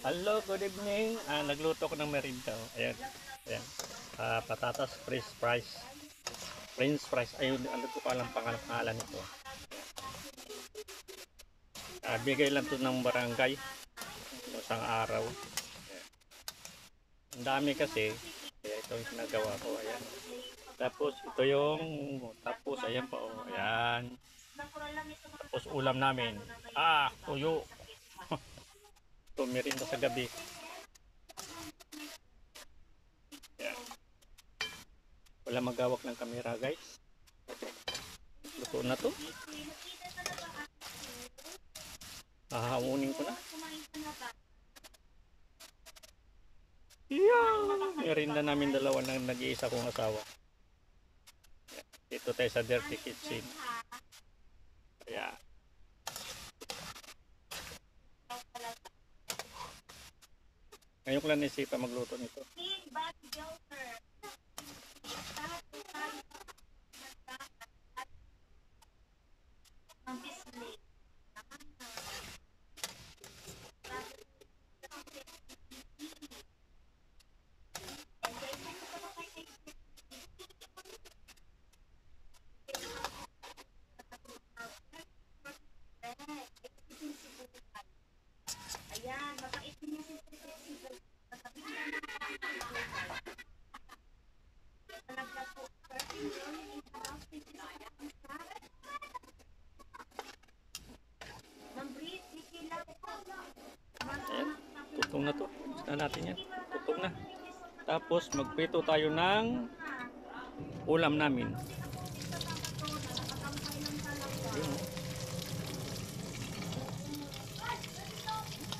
Hello, good evening. Nagluto ko ng merinda. Ayan. Ayan. Patatas, french fries. French fries. Ayun, ano ko pa lang pangalan nito. Bigay lang to ng barangay. Isang araw. Ayan. Ang dami kasi. Kaya ito yung sinagawa ko. Ayan. Tapos ito yung ayan pa oh. Ayan. Tapos ulam namin. Tuyo. Ito merinda sa gabi. Ayan. Wala magawak ng kamera guys. Luto na to. Hahamunin ko na. Merinda namin dalawa ng nag-iisa kong asawa. Dito tayo sa dirty kitchen. Ayan. Ngayon ko lang naisipan magluto nito. Ayan, tutong na to. Gusto natin yan. Tutong na. Tapos magprito tayo ng ulam namin. Yun.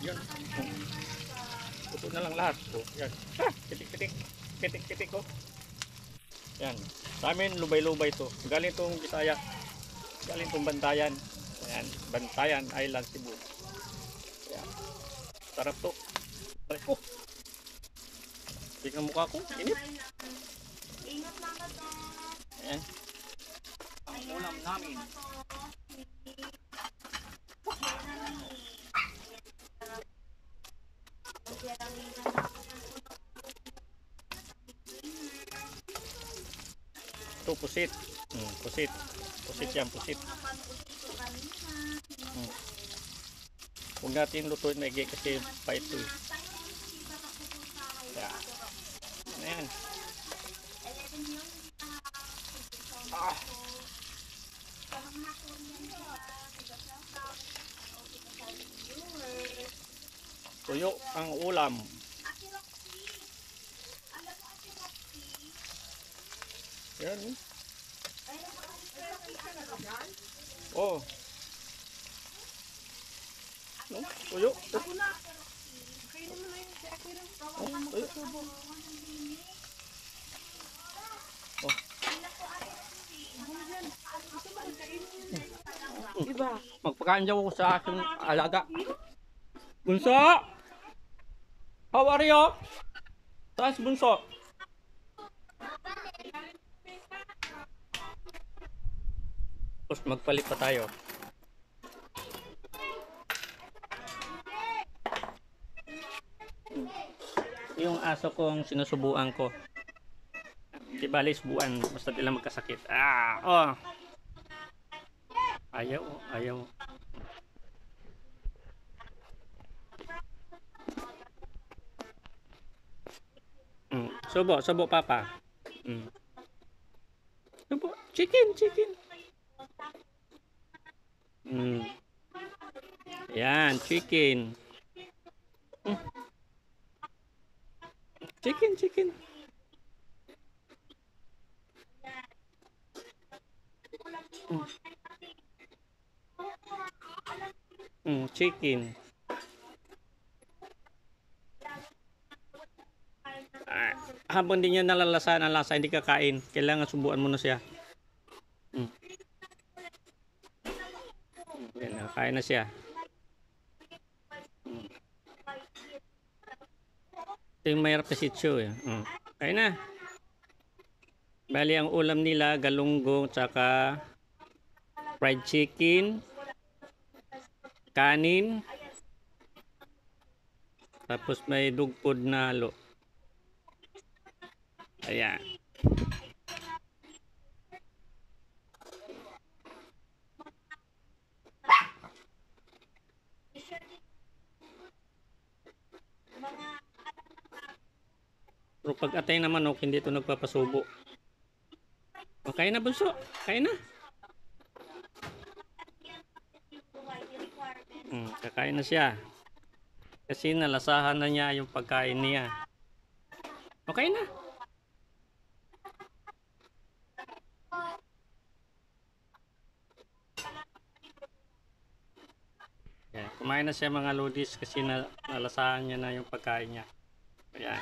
Yan. Tuto na lang lahat. Yan. Kitik-kitik. Kitik-kitik ko. Yan. Sa amin, lubay-lubay to. Galing tong Bisaya. Galing tong Bantayan. Ayan. Bantayan Island, Cebu. Yan. Sarap to. Sarap ko. Tingnan mukha ko. Init. Ayan. Ang ulam namin. Ito pusit. Pusit. Pusit yan, pusit. Huwag natin lutuin maigi kasi pait ito. Yan. Ayan. Tuyo ang ulam. Yan. Oh. No, tuyo. Tuyo. Iba. Magpakain daw ako sa aking alaga. Bunso! How are you? Taas bunso. Tapos magpalit pa tayo. Yung aso kong sinusubuan ko. Di bali subuan. Basta di lang magkasakit. Ayaw. Ayaw. Subo papa. Subo, chicken. Yan, chicken. Chicken. Chicken. Habang di niya nalalasan ang lasa, hindi kakain. Kailangan subuan mo na siya. Yan, nakain na siya. Ito yung mayroon pa si Chu. Kain na. Bali, ang ulam nila, galunggong, tsaka fried chicken, kanin, Tapos may dog food na halo. Ayan. Pero pag atay na manok, hindi ito nagpapasubo. O, kain na bunso. Kain na. Kakain na siya. Kasi nalasahan na niya yung pagkain niya. Okay na. Yan. Kumain na siya mga lodis kasi nalasahan niya na yung pagkain niya. Ayan.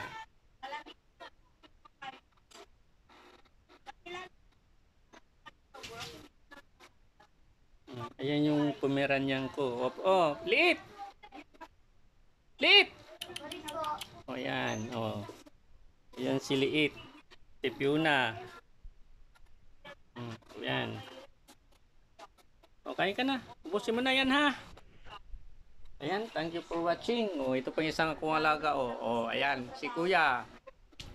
Ayan yung Pomeranian ko. Oh, liit! Liit! O yan. Oh. Ayan si liit. Si Fiona. Ayan. Okay ka na. Ubusin mo na yan ha. Ayan, thank you for watching. Oh, ito pang isang akong alaga. Oh, ayan, si Kuya.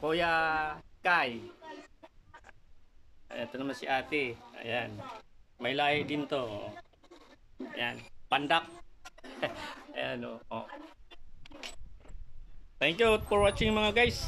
Kuya Kai. Ito naman si ate. Ayan. May lahi din to. Oh. Ayan, pandak. Ayan, oh. Thank you for watching mga guys.